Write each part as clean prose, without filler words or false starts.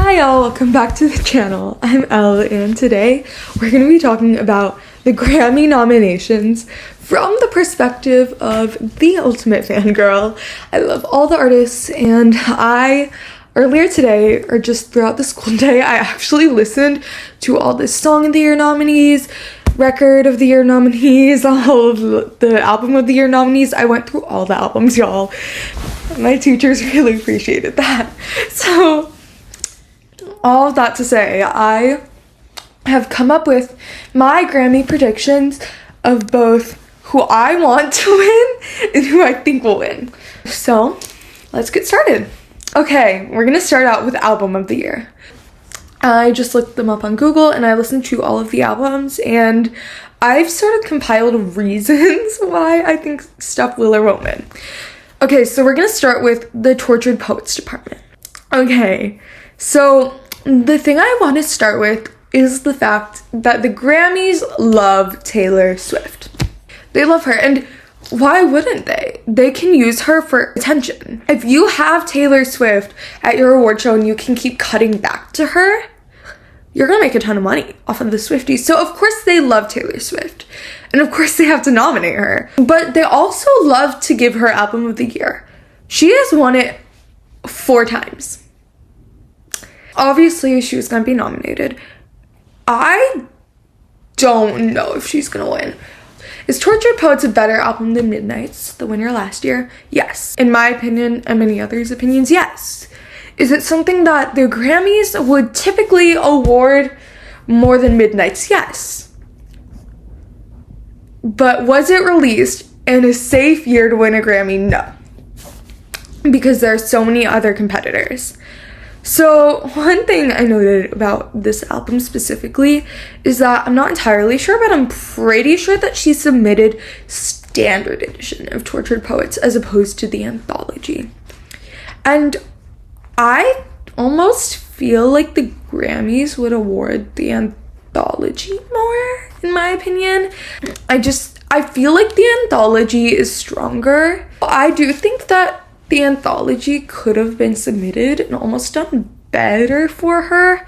Hi y'all, welcome back to the channel. I'm Elle, and today we're going to be talking about the Grammy nominations from the perspective of the ultimate fangirl. I love all the artists, and earlier today, or just throughout the school day, I actually listened to all the Song of the Year nominees, Record of the Year nominees, all of the Album of the Year nominees. I went through all the albums, y'all. My teachers really appreciated that. So, all of that to say, I have come up with my Grammy predictions of both who I want to win and who I think will win. So, let's get started. Okay, we're gonna start out with Album of the Year. I just looked them up on Google and I listened to all of the albums, and I've sort of compiled reasons why I think stuff will or won't win. Okay, so we're gonna start with the Tortured Poets department. Okay, so the thing I want to start with is the fact that the Grammys love Taylor Swift. They love her, and why wouldn't they? They can use her for attention. If you have Taylor Swift at your award show and you can keep cutting back to her, you're gonna make a ton of money off of the Swifties. So of course they love Taylor Swift, and of course they have to nominate her. But they also love to give her Album of the Year. She has won it 4 times. Obviously, she was going to be nominated. I don't know if she's going to win. Is Tortured Poets a better album than Midnight's, the winner last year? Yes. In my opinion, and many others' opinions, yes. Is it something that the Grammys would typically award more than Midnight's? Yes. But was it released in a safe year to win a Grammy? No. Because there are so many other competitors. So one thing I noted about this album specifically is that I'm not entirely sure, but I'm pretty sure that she submitted standard edition of Tortured Poets as opposed to the anthology. And I almost feel like the Grammys would award the anthology more, in my opinion. I feel like the anthology is stronger. I do think that the anthology could have been submitted and almost done better for her.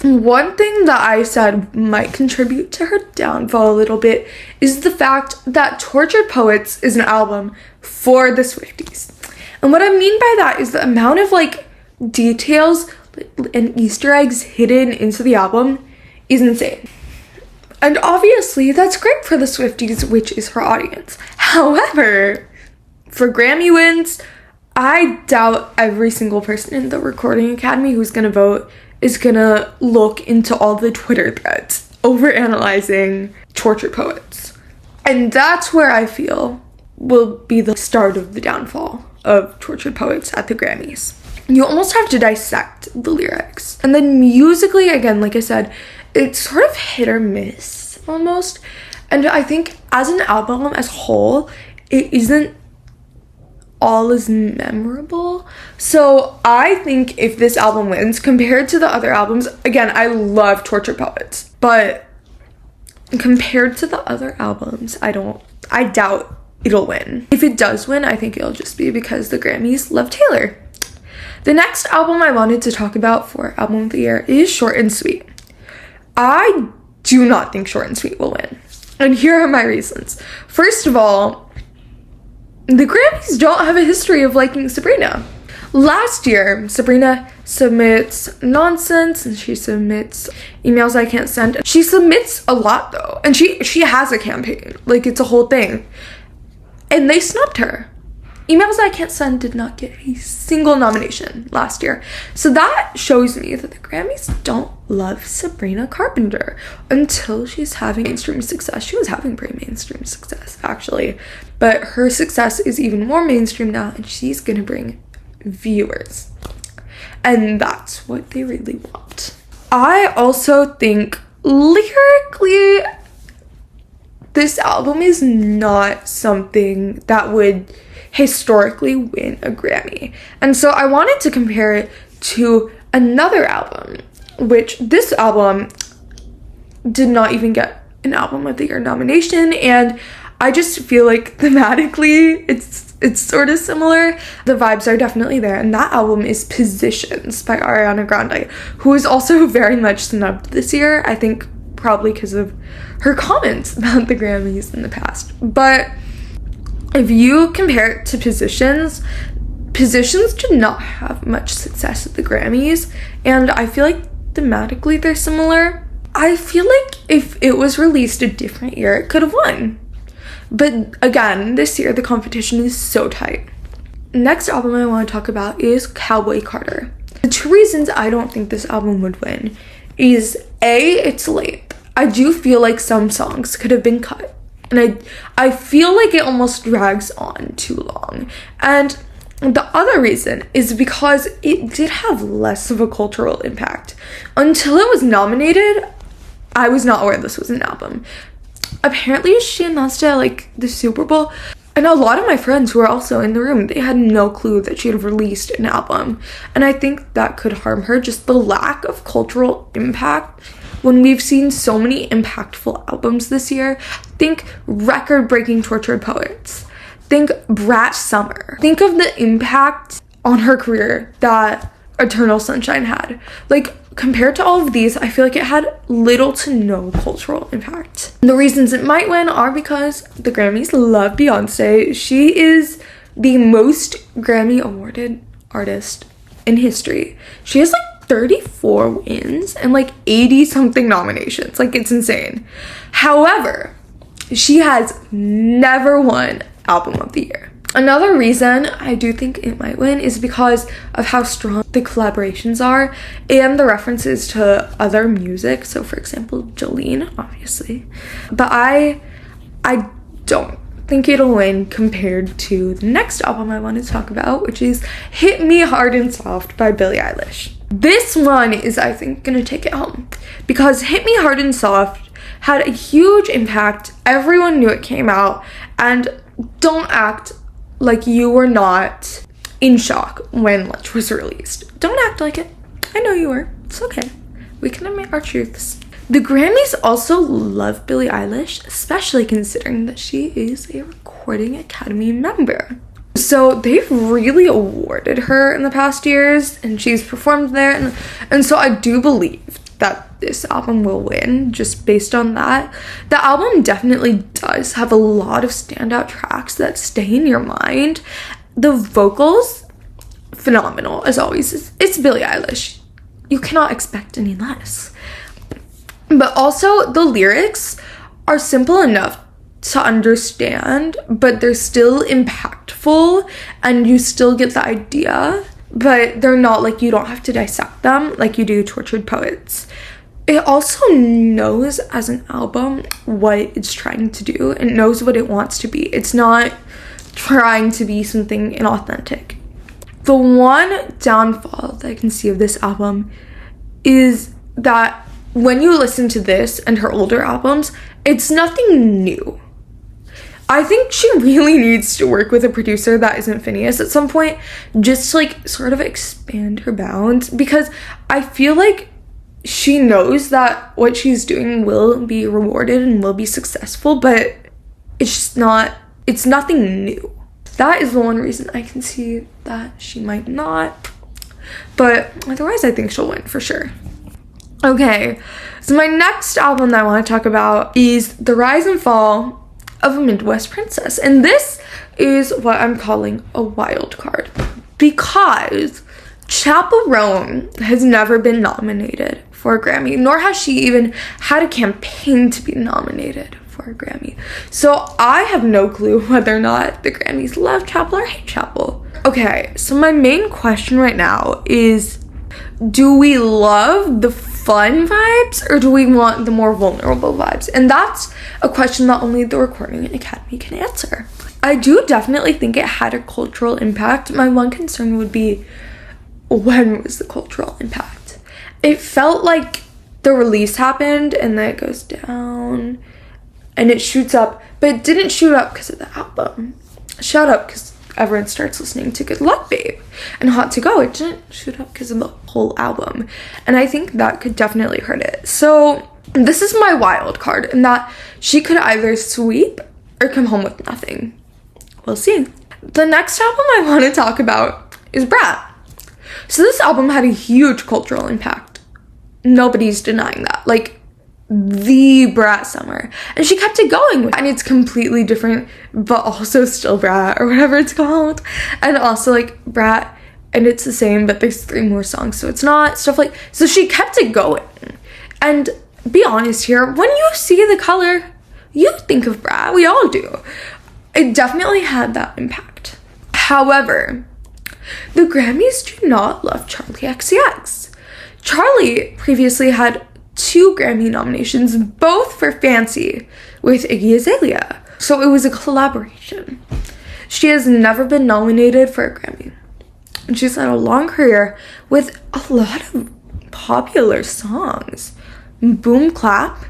One thing that I said might contribute to her downfall a little bit is the fact that Tortured Poets is an album for the Swifties. And what I mean by that is the amount of details and Easter eggs hidden into the album is insane. And obviously that's great for the Swifties, which is her audience. However, for Grammy wins, I doubt every single person in the Recording Academy who's gonna vote is gonna look into all the Twitter threads overanalyzing Tortured Poets. And that's where I feel will be the start of the downfall of Tortured Poets at the Grammys. You almost have to dissect the lyrics. And then musically, again, like I said, it's sort of hit or miss almost. And I think as an album as a whole, it isn't all as memorable. So I think if this album wins compared to the other albums, again, I love Tortured Poets, but compared to the other albums, I doubt it'll win. If it does win, I think it'll just be because the Grammys love Taylor. The next album I wanted to talk about for Album of the Year is Short and Sweet. I do not think Short and Sweet will win, and here are my reasons. First of all, the Grammys don't have a history of liking Sabrina. Last year, Sabrina submits nonsense and she submits emails I can't send. She submits a lot though, and she has a campaign. It's a whole thing. And they snubbed her. Emails I Can't Send did not get a single nomination last year. So that shows me that the Grammys don't love Sabrina Carpenter until she's having mainstream success. She was having pretty mainstream success, actually. But her success is even more mainstream now, and she's gonna bring viewers. And that's what they really want. I also think lyrically, this album is not something that would historically win a Grammy. And so I wanted to compare it to another album, which this album did not even get an Album of the Year nomination, and I just feel like thematically it's sort of similar. The vibes are definitely there, and that album is Positions by Ariana Grande, who is also very much snubbed this year, I think probably because of her comments about the Grammys in the past. But if you compare it to Positions did not have much success at the Grammys, and I feel like thematically they're similar. I feel like if it was released a different year, it could have won. But again, this year the competition is so tight. Next album I want to talk about is Cowboy Carter. The two reasons I don't think this album would win is A, it's late. I do feel like some songs could have been cut. And I feel like it almost drags on too long. And the other reason is because it did have less of a cultural impact. Until it was nominated, I was not aware this was an album. Apparently she announced it at like the Super Bowl, and a lot of my friends who were also in the room, they had no clue that she had released an album, and I think that could harm her, just the lack of cultural impact. When we've seen so many impactful albums this year, think record-breaking Tortured Poets, think Brat Summer, think of the impact on her career that Eternal Sunshine had. Like, compared to all of these, I feel like it had little to no cultural impact. The reasons it might win are because the Grammys love Beyonce. She is the most Grammy awarded artist in history. She has like 34 wins and like 80 something nominations. Like, it's insane. However, she has never won Album of the Year. Another reason I do think it might win is because of how strong the collaborations are and the references to other music. So for example, Jolene, obviously. But I don't think it'll win compared to the next album I want to talk about, which is Hit Me Hard and Soft by Billie Eilish. This one is, I think, gonna take it home because Hit Me Hard and Soft had a huge impact. Everyone knew it came out, and don't act like you were not in shock when Lunch was released. Don't act like it. I know you were. It's okay. We can admit our truths. The Grammys also love Billie Eilish, especially considering that she is a Recording Academy member. So they've really awarded her in the past years, and she's performed there. And so I do believe that this album will win just based on that. The album definitely does have a lot of standout tracks that stay in your mind. The vocals, phenomenal as always. It's Billie Eilish. You cannot expect any less. But also the lyrics are simple enough to understand, but they're still impactful and you still get the idea. But they're not like, you don't have to dissect them like you do Tortured Poets. It also knows as an album what it's trying to do. It knows what it wants to be. It's not trying to be something inauthentic. The one downfall that I can see of this album is that when you listen to this and her older albums, it's nothing new. I think she really needs to work with a producer that isn't Phineas at some point, just to like sort of expand her bounds, because I feel like she knows that what she's doing will be rewarded and will be successful, but it's nothing new. That is the one reason I can see that she might not, but otherwise I think she'll win for sure. Okay, so my next album that I want to talk about is The Rise and Fall of a Midwest Princess, and this is what I'm calling a wild card because Chappell Roan has never been nominated for a Grammy, nor has she even had a campaign to be nominated for a Grammy. So I have no clue whether or not the Grammys love Chappell or hate Chappell. Okay, so my main question right now is, do we love the fun vibes or do we want the more vulnerable vibes? And that's a question that only the Recording Academy can answer. I do definitely think it had a cultural impact. My one concern would be, when was the cultural impact? It felt like the release happened and then it goes down and it shoots up, but it didn't shoot up because of the album. It shot up because everyone starts listening to Good Luck Babe and Hot to Go. It didn't shoot up because of the whole album, and I think that could definitely hurt it. So this is my wild card, in that she could either sweep or come home with nothing. We'll see. The next album I want to talk about is Brat. So this album had a huge cultural impact. Nobody's denying that. Like, the Brat summer. And she kept it going. And it's completely different, but also still Brat, or whatever it's called. And also, like, Brat, and it's the same, but there's 3 more songs, so it's not. Stuff like, so she kept it going. And be honest here, when you see the color, you think of Brat. We all do. It definitely had that impact. However, the Grammys do not love Charli XCX. Charli previously had 2 Grammy nominations, both for Fancy, with Iggy Azalea. So it was a collaboration. She has never been nominated for a Grammy. And she's had a long career with a lot of popular songs. Boom Clap,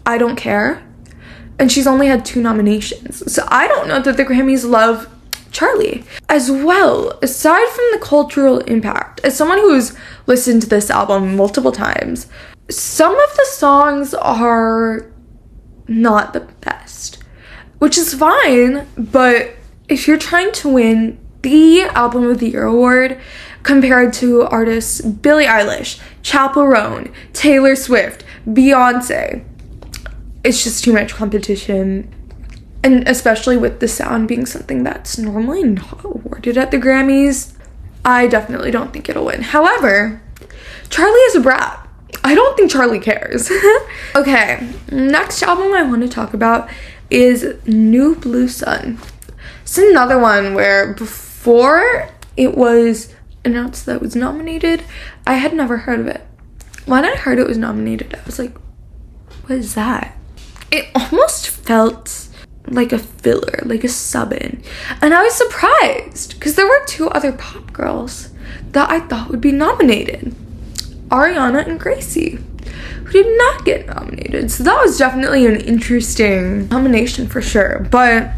I Don't Care, and she's only had 2 nominations. So I don't know that the Grammys love Charli. As well, aside from the cultural impact, as someone who's listened to this album multiple times, some of the songs are not the best, which is fine, but if you're trying to win the Album of the Year award compared to artists Billie Eilish, Chappell Roan, Taylor Swift, Beyonce, it's just too much competition. And especially with the sound being something that's normally not awarded at the Grammys, I definitely don't think it'll win. However, Charli is a brat. I don't think Charli cares. Okay, next album I want to talk about is New Blue Sun. It's another one where before it was announced that it was nominated, I had never heard of it. When I heard it was nominated, I was like, what is that? It almost felt like a filler, like a sub-in. And I was surprised because there were 2 other pop girls that I thought would be nominated. Ariana and Gracie, who did not get nominated. So that was definitely an interesting nomination for sure. But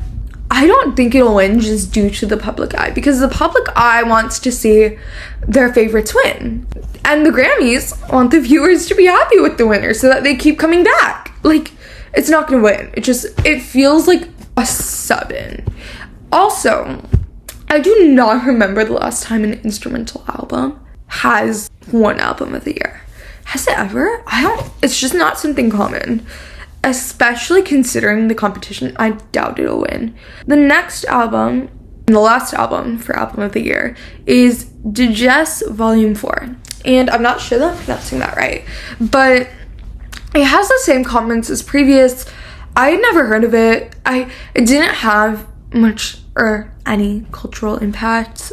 I don't think it'll win just due to the public eye, because the public eye wants to see their favorites win. And the Grammys want the viewers to be happy with the winner so that they keep coming back. Like, it's not gonna win. It feels like a sub-in. Also, I do not remember the last time an instrumental album has won Album of the Year. Has it ever? It's just not something common. Especially considering the competition, I doubt it'll win. The next album, the last album for Album of the Year, is Djesse Volume 4. And I'm not sure that I'm pronouncing that right, but it has the same comments as previous. I had never heard of it. It didn't have much or any cultural impact.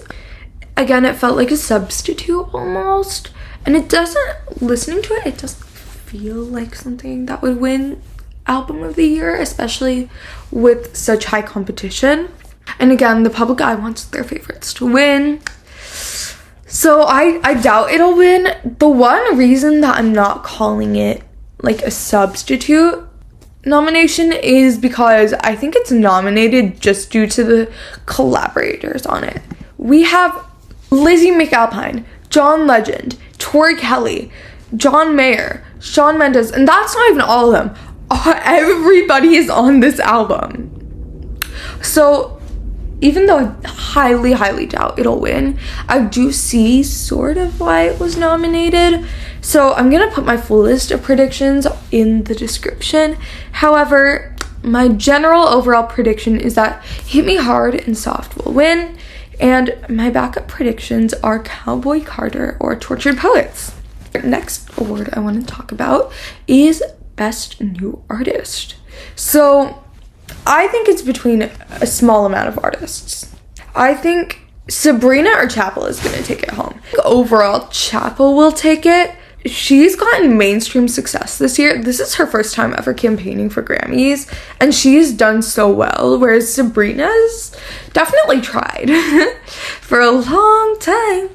Again, it felt like a substitute almost. And listening to it doesn't feel like something that would win Album of the Year, especially with such high competition. And again, the public eye wants their favorites to win. So I doubt it'll win. The one reason that I'm not calling it like a substitute nomination is because I think it's nominated just due to the collaborators on it. We have Lizzie McAlpine, John Legend, Tori Kelly, John Mayer, Shawn Mendes, and that's not even all of them. Everybody is on this album. So even though I highly doubt it'll win, I do see sort of why it was nominated. So I'm gonna put my full list of predictions in the description. However, my general overall prediction is that Hit Me Hard and Soft will win, and my backup predictions are Cowboy Carter or Tortured Poets. Next award I want to talk about is Best New Artist. So I think it's between a small amount of artists. I think Sabrina or Chappell is going to take it home. Overall, Chappell will take it. She's gotten mainstream success this year. This is her first time ever campaigning for Grammys, and she's done so well, whereas Sabrina's definitely tried for a long time.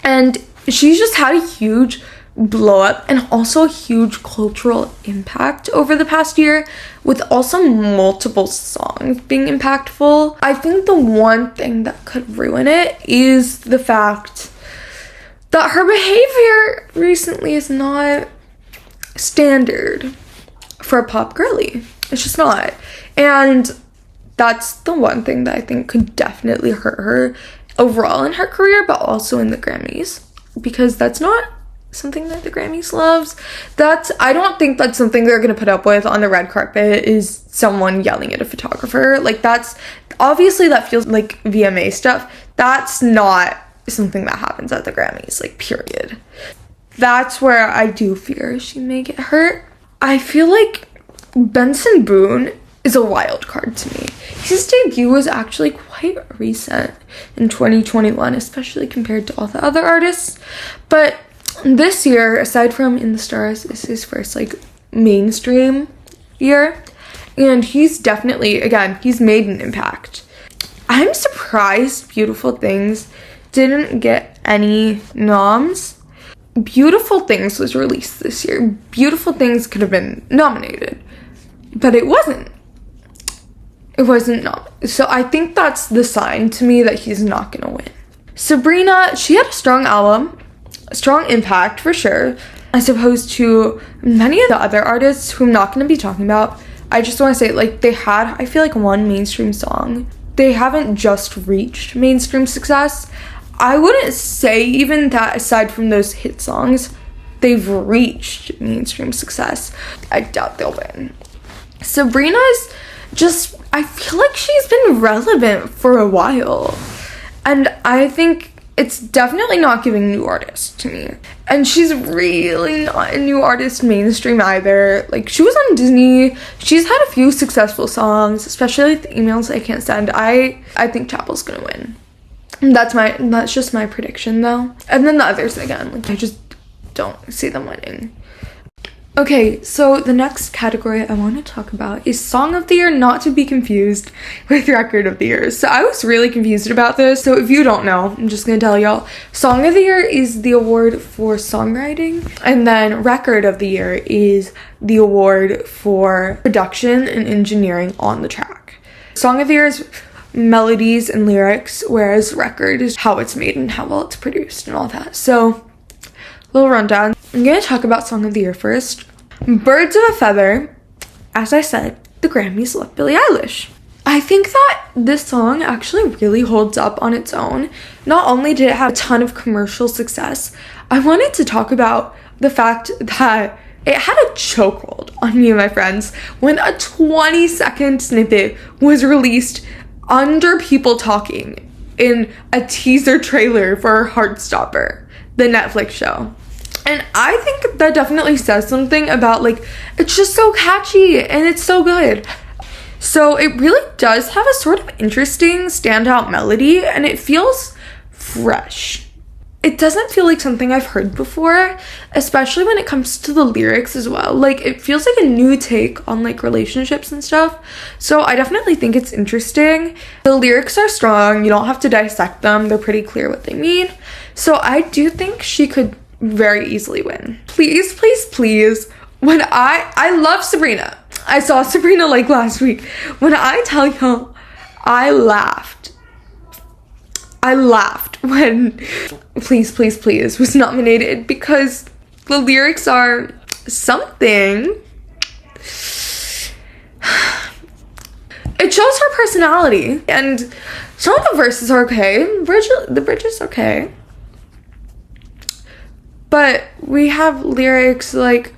And she's just had a huge blow up and also a huge cultural impact over the past year, with also multiple songs being impactful. I think the one thing that could ruin it is the fact that her behavior recently is not standard for a pop girly. It's just not. And That's the one thing that I think could definitely hurt her overall in her career, but also in the Grammys, because that's not something that the Grammys loves. I don't think that's something they're gonna put up with on the red carpet, is someone yelling at a photographer. Like, that's obviously, that feels like VMA stuff. That's not something that happens at the Grammys, like, period. That's where I do fear she may get hurt. I feel like Benson Boone is a wild card to me. His debut was actually quite recent in 2021, especially compared to all the other artists. But this year, aside from In the Stars, is his first like mainstream year, and he's definitely, again, he's made an impact. I'm surprised Beautiful Things didn't get any noms. Beautiful Things was released this year. Beautiful Things could have been nominated, but it wasn't. It wasn't nominated. So I think that's the sign to me that he's not gonna win. Sabrina, she had a strong album, a strong impact for sure, as opposed to many of the other artists who I'm not going to be talking about. I just want to say, like, they had, I feel like, one mainstream song. They haven't just reached mainstream success. I wouldn't say even that aside from those hit songs, they've reached mainstream success. I doubt they'll win. Sabrina's just, I feel like she's been relevant for a while. And I think it's definitely not giving new artists to me. And she's really not a new artist mainstream either. Like, she was on Disney. She's had a few successful songs, especially The Emails I Can't Stand. I think Chappell's gonna win. That's just my prediction though. And then the others, again, like, I just don't see them winning. Okay, so the next category I want to talk about is Song of the Year, not to be confused with Record of the Year. So I was really confused about this. So if you don't know, I'm just going to tell y'all. Song of the Year is the award for songwriting, and then Record of the Year is the award for production and engineering on the track. Song of the Year is melodies and lyrics, whereas record is how it's made and how well it's produced and all that. So, little rundown. I'm going to talk about Song of the Year first. Birds of a Feather, as I said, the Grammys love Billie Eilish. I think that this song actually really holds up on its own. Not only did it have a ton of commercial success, I wanted to talk about the fact that it had a chokehold on Me and My Friends when a 20-second snippet was released under people talking in a teaser trailer for Heartstopper, the Netflix show. And I think that definitely says something about, like, it's just so catchy and it's so good. So it really does have a sort of interesting standout melody, and it feels fresh. It doesn't feel like something I've heard before, especially when it comes to the lyrics as well. Like, it feels like a new take on, like, relationships and stuff. So I definitely think it's interesting. The lyrics are strong. You don't have to dissect them. They're pretty clear what they mean. So I do think she could very easily win. Please, please, please. When I love Sabrina. I saw Sabrina like last week. When I tell y'all, I laughed when Please, Please, Please was nominated, because the lyrics are something. It shows her personality, and some of the verses are okay. The bridge is okay. But we have lyrics like,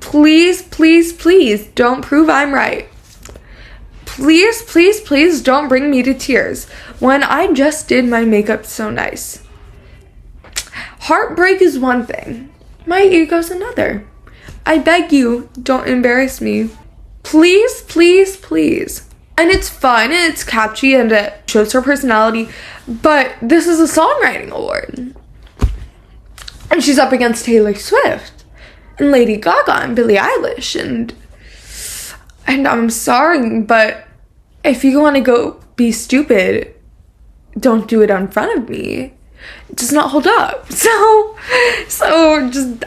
please, please, please, don't prove I'm right. Please, please, please, don't bring me to tears when I just did my makeup so nice. Heartbreak is one thing. My ego's another. I beg you, don't embarrass me. Please, please, please. And it's fun and it's catchy and it shows her personality, but this is a songwriting award. And she's up against Taylor Swift and Lady Gaga and Billie Eilish. And I'm sorry, but if you want to go be stupid, don't do it in front of me. It does not hold up. So just,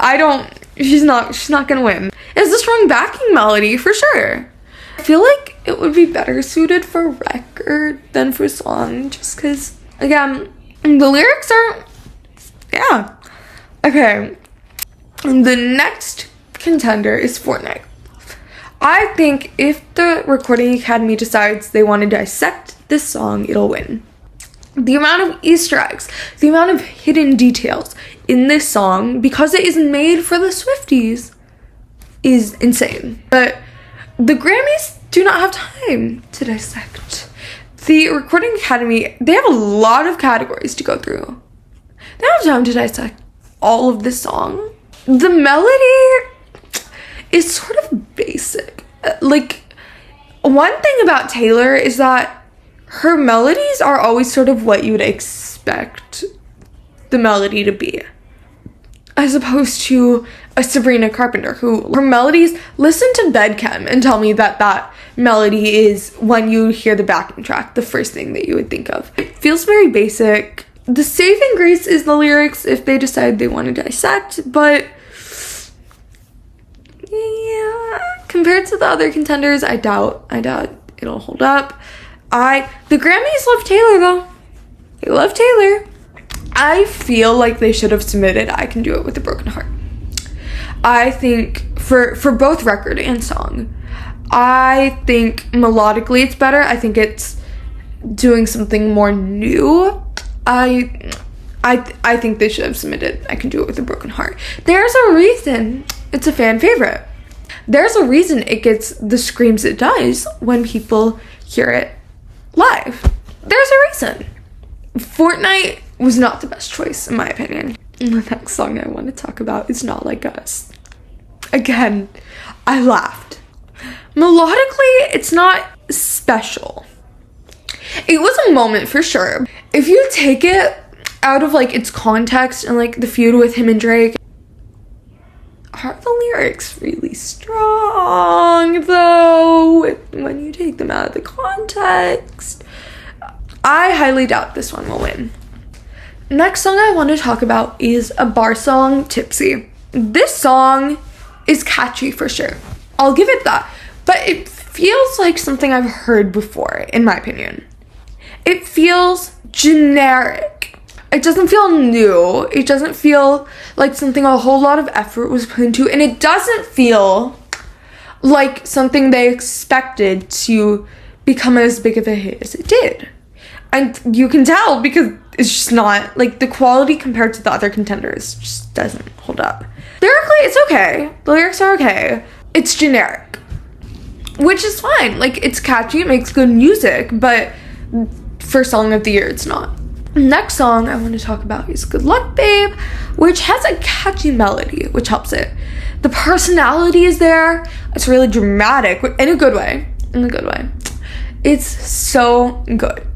she's not gonna win. It's a strong backing melody for sure. I feel like it would be better suited for record than for song, just because, again, the lyrics are, yeah. Okay, the next contender is Fortnight. I think if the Recording Academy decides they want to dissect this song, it'll win. The amount of Easter eggs, the amount of hidden details in this song, because it is made for the Swifties, is insane. But the Grammys do not have time to dissect. The Recording Academy, they have a lot of categories to go through. They don't have time to dissect all of this song. The melody is sort of basic. Like, one thing about Taylor is that her melodies are always sort of what you would expect the melody to be, as opposed to a Sabrina Carpenter, who her melodies, listen to Bedchem and tell me that that melody is, when you hear the backing track, the first thing that you would think of. It feels very basic. The saving grace is the lyrics if they decide they want to dissect, but yeah, compared to the other contenders, I doubt it'll hold up. The Grammys love Taylor though. They love Taylor. I feel like they should have submitted I Can Do It With a Broken Heart. I think for both record and song, I think melodically it's better. I think it's doing something more new. I think they should have submitted I Can Do It With a Broken Heart. There's a reason it's a fan favorite. There's a reason it gets the screams it does when people hear it live. There's a reason. Fortnight was not the best choice, in my opinion. And the next song I want to talk about is Not Like Us. Again, I laughed. Melodically, it's not special. It was a moment for sure. If you take it out of like its context and like the feud with him and Drake, are the lyrics really strong though when you take them out of the context? I highly doubt this one will win. Next song I want to talk about is a bar song, Tipsy. This song is catchy for sure. I'll give it that. But it feels like something I've heard before, in my opinion. It feels generic. It doesn't feel new. It doesn't feel like something a whole lot of effort was put into. And it doesn't feel like something they expected to become as big of a hit as it did. And you can tell because it's just not, like, the quality compared to the other contenders just doesn't hold up. Lyrically, it's okay. The lyrics are okay. It's generic, which is fine. Like, it's catchy, it makes good music, but for Song of the Year, it's not. Next song I want to talk about is Good Luck Babe, which has a catchy melody, which helps it. The personality is there. It's really dramatic, in a good way. In a good way. It's so good.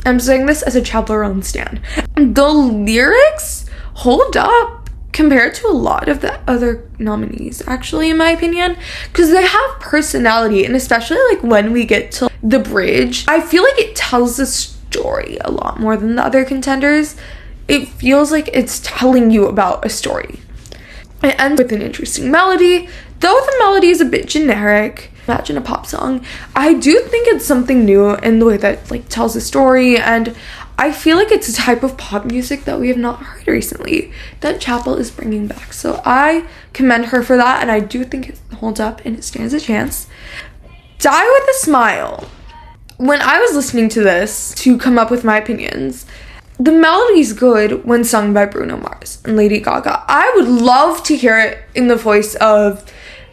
I'm saying this as a Chappell Roan stan. The lyrics hold up compared to a lot of the other nominees, actually, in my opinion, because they have personality, and especially like when we get to the bridge, I feel like it tells the story a lot more than the other contenders. It feels like it's telling you about a story. It ends with an interesting melody, though the melody is a bit generic. Imagine a pop song. I do think it's something new in the way that like tells a story, and I feel like it's a type of pop music that we have not heard recently that Chappell is bringing back. So I commend her for that, and I do think it holds up and it stands a chance. Die With a Smile. When I was listening to this to come up with my opinions, the melody's good when sung by Bruno Mars and Lady Gaga. I would love to hear it in the voice of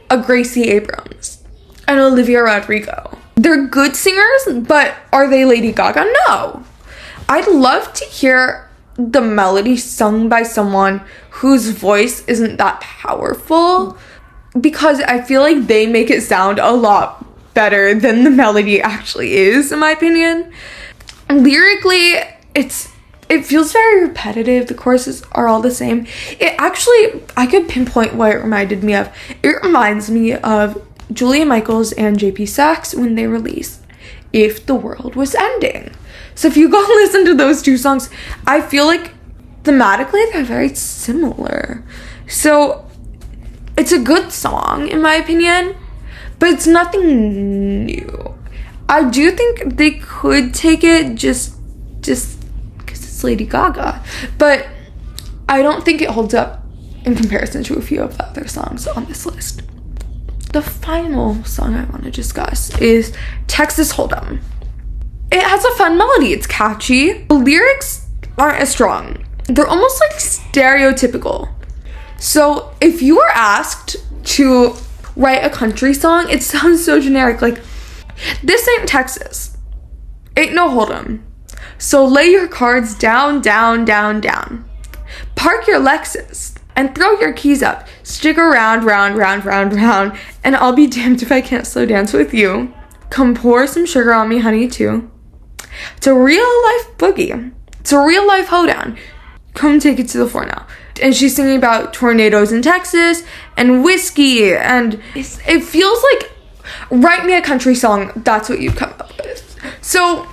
a Gracie Abrams and Olivia Rodrigo. They're good singers, but are they Lady Gaga? No. I'd love to hear the melody sung by someone whose voice isn't that powerful, because I feel like they make it sound a lot better than the melody actually is, in my opinion. Lyrically, it feels very repetitive. The choruses are all the same. It actually, I could pinpoint what it reminded me of. It reminds me of Julia Michaels and JP Saxe when they released If the World Was Ending. So if you go listen to those two songs, I feel like thematically they're very similar. So it's a good song in my opinion, but it's nothing new. I do think they could take it just because it's Lady Gaga, but I don't think it holds up in comparison to a few of the other songs on this list. the final song I want to discuss is Texas Hold'em. It has a fun melody. It's catchy. The lyrics aren't as strong. They're almost like stereotypical. So if you were asked to write a country song, it sounds so generic. Like, this ain't Texas. Ain't no Hold'em. So lay your cards down, down, down, down. Park your Lexus and throw your keys up. Stick around, round, round, round, round. And I'll be damned if I can't slow dance with you. Come pour some sugar on me, honey, too. It's a real life boogie. It's a real life hoedown. Come take it to the floor now. And she's singing about tornadoes in Texas and whiskey. And it feels like, write me a country song. That's what you'd come up with. So,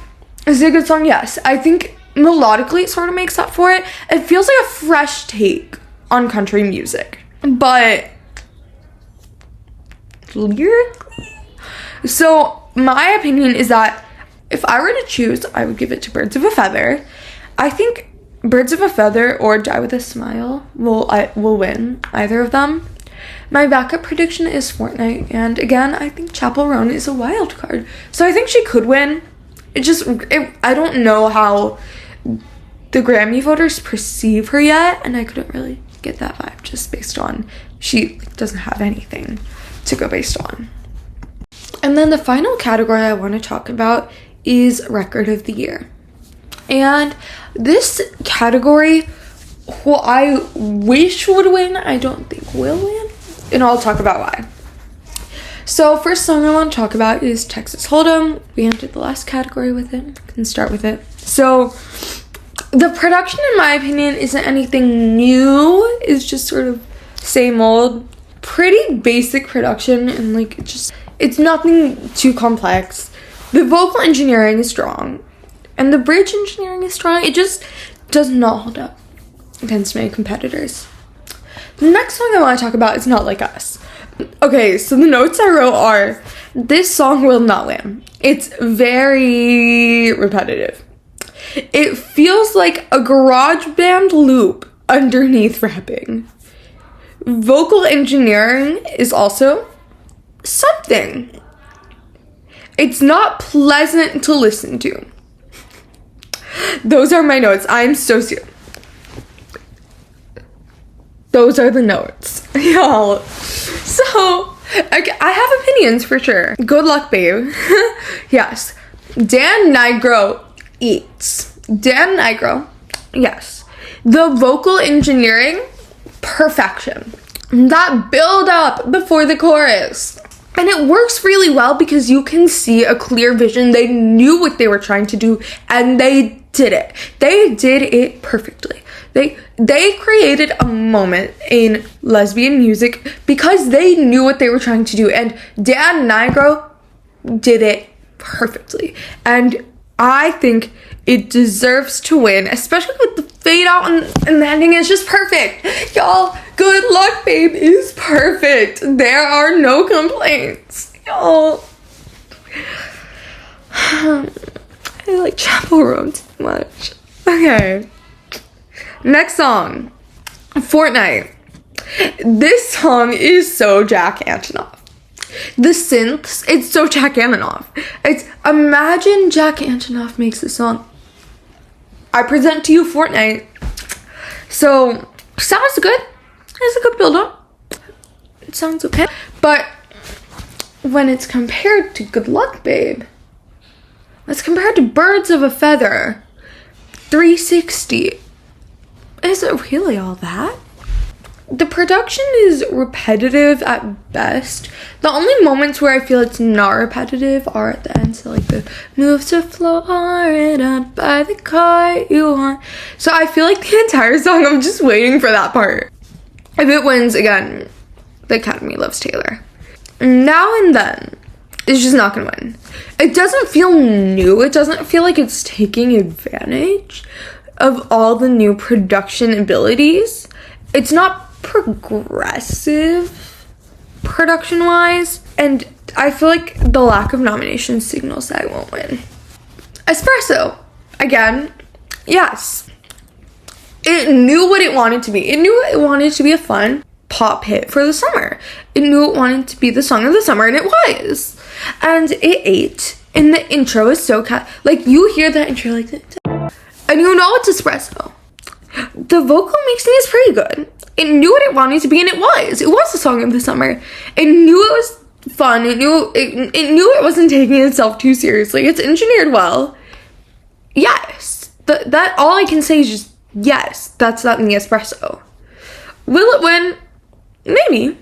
is it a good song? Yes. I think melodically it sort of makes up for it. It feels like a fresh take on country music. But lyrically? So, my opinion is that if I were to choose, I would give it to Birds of a Feather. I think Birds of a Feather or Die With a Smile will win, either of them. My backup prediction is Fortnight, and again, I think Chappell Roan is a wild card. So I think she could win. I don't know how the Grammy voters perceive her yet, and I couldn't really get that vibe just based on she doesn't have anything to go based on. And then the final category I want to talk about is Record of the Year. And this category, who I wish would win, I don't think will win. And I'll talk about why. So first song I want to talk about is Texas Hold'em. We entered the last category with it. I can start with it. So the production, in my opinion, isn't anything new. It's just sort of same old, pretty basic production, and like it's nothing too complex. The vocal engineering is strong. And the bridge engineering is strong. It just does not hold up against many competitors. The next song I want to talk about is Not Like Us. Okay, so the notes I wrote are, this song will not win. It's very repetitive. It feels like a garage band loop underneath rapping. Vocal engineering is also something. It's not pleasant to listen to. Those are my notes. I'm so serious. Those are the notes, y'all. So, I have opinions for sure. Good luck, babe. Yes. Dan Nigro eats. Dan Nigro, yes. The vocal engineering, perfection. That build up before the chorus. And it works really well because you can see a clear vision. They knew what they were trying to do, and they did it. They did it perfectly. They created a moment in lesbian music because they knew what they were trying to do, and Dan Nigro did it perfectly. And I think it deserves to win, especially with the fade out and the ending is just perfect. Y'all, Good Luck Babe is perfect. There are no complaints. Y'all. I like Chappell Roan too much. Okay. Next song. Fortnight. This song is so Jack Antonoff. The synths, it's so Jack Antonoff. Imagine Jack Antonoff makes a song. I present to you Fortnight. So, sounds good. It's a good build-up. It sounds okay. But when it's compared to Good Luck Babe, it's compared to Birds of a Feather, 360. Is it really all that? The production is repetitive at best. The only moments where I feel it's not repetitive are at the end. So like the move to Florida, buy the car you want. So I feel like the entire song, I'm just waiting for that part. If it wins, again, the Academy loves Taylor. Now and Then is just not gonna win. It doesn't feel new. It doesn't feel like it's taking advantage of all the new production abilities. It's not progressive production wise, and I feel like the lack of nominations signals that I won't win. Espresso, again, yes, it knew what it wanted to be. It knew it wanted to be a fun pop hit for the summer. It knew it wanted to be the song of the summer, and it was. And it ate. And the intro is so like, you hear that intro like that, and you know it's Espresso. The vocal mixing is pretty good. It knew what it wanted to be, and it was. It was the song of the summer. It knew it was fun. It knew it wasn't taking itself too seriously. It's engineered well. Yes. That all I can say is just yes. That's not in the Espresso. Will it win? Maybe.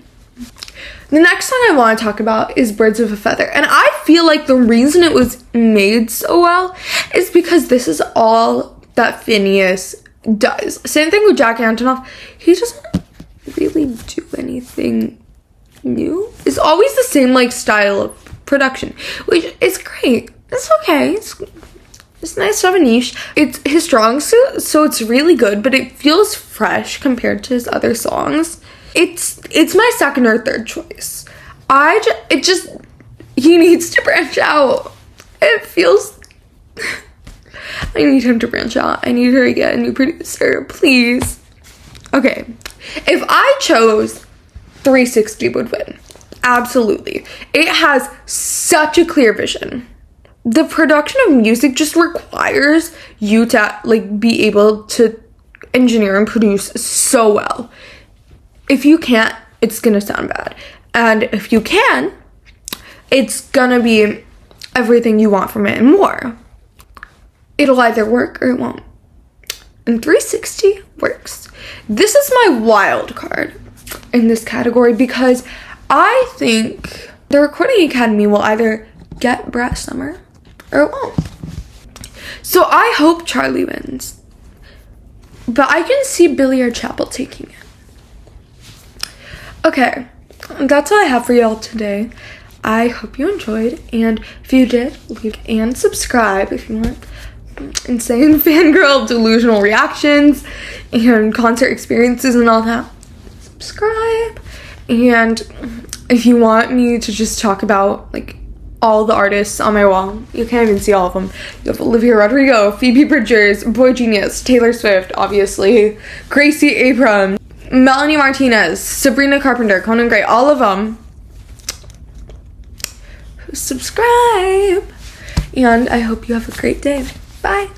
The next song I want to talk about is Birds of a Feather. And I feel like the reason it was made so well is because this is all that Phineas does. Same thing with Jack Antonoff. He doesn't really do anything new. It's always the same like style of production, which is great. It's okay. It's nice to have a niche. It's his strong suit, so it's really good, but it feels fresh compared to his other songs. It's my second or third choice. He needs to branch out. It feels I need him to branch out. I need her to get a new producer, please. Okay, if I chose 360 would win. Absolutely. It has such a clear vision. The production of music just requires you to like be able to engineer and produce so well. If you can't, it's gonna sound bad. And if you can, it's gonna be everything you want from it and more. It'll either work or it won't. And 360 works. This is my wild card in this category because I think the Recording Academy will either get Brat Summer or it won't. So I hope Charlie wins. But I can see Billy or Chappell taking it. Okay, that's all I have for y'all today. I hope you enjoyed, and if you did, leave and subscribe if you want insane fangirl delusional reactions and concert experiences and all that. Subscribe. And if you want me to just talk about like all the artists on my wall, you can't even see all of them. You have Olivia Rodrigo, Phoebe Bridgers, Boy Genius, Taylor Swift, obviously, Gracie Abrams, Melanie Martinez, Sabrina Carpenter, Conan Gray, all of them. Subscribe. And I hope you have a great day. Bye.